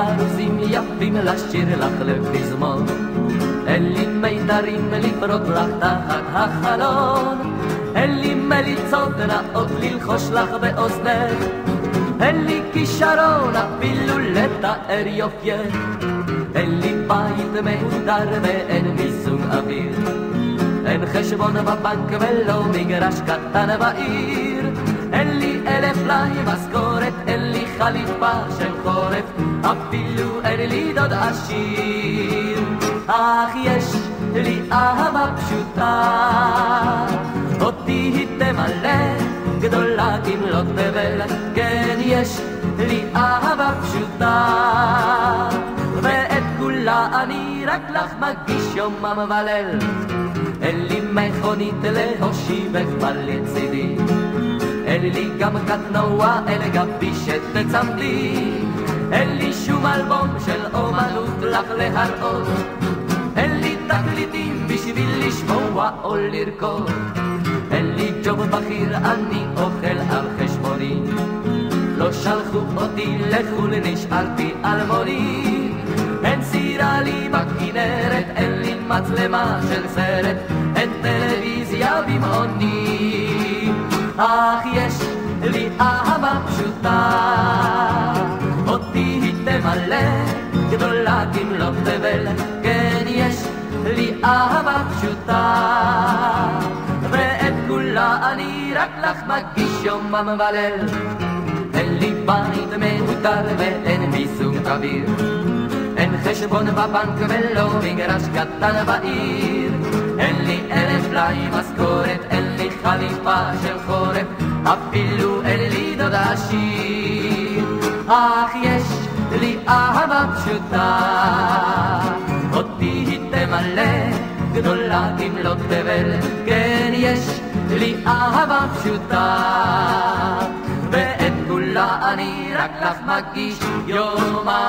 ארוזים יפים לשיר לך לפזמון, אין לי מיתרים לפרוק לך תחת החלון, אין לי מליצות נאות ללחוש לך באוזנך, אין לי כישרון אפילו לתאר יופייך, אין לי בית מהודר ואין מיזוג אוויר, אין חשבון בבנק ולא מגרש קטן בעיר, אין לי 1,000 משכורת, אין לי חליפה של חורף, אפילו אין לי דוד עשיר. אך יש לי אהבה פשוטה, אותי היא תמלא גדולה כמלות תבל, כן יש לי אהבה פשוטה, ואת כולה אני רק לך מגיש יומם וליל, אין לי מכונית להושיבך לצידי, אין לי גם קטנוע אל גבי שתצמדי, אין לי שום אלבום של אומנות לך להראות, אין לי תקליטים בשביל לשמוע או לרקוד, אין לי ג'וב בכיר, אני אוכל על חשבוני, לא שלחו אותי לחול, נשארתי אלמוני, אין סירה לי בכנרת, אין לי מצלמה של סרט, אין טלוויזיה במעוני, אך יש לי אהבה פשוטה, אותי היא תמלא גדולה כמלות תבל, כן יש לי אהבה פשוטה, ואת כולה אני רק לך מגיש יומם וליל, אין לי בית מהודר ואין מיזוג אוויר, אין חשבון בבנק ולא מגרש קטן בעיר, אין לי 1,000 משכורת, אין לי חליפה של חורף, אפילו אין לי דוד עשיר, אך יש לי אהבה פשוטה, אותי היא תמלא גדולה כמלות תבל, כן יש לי אהבה פשוטה, ואת כולה אני רק לך מגיש יומם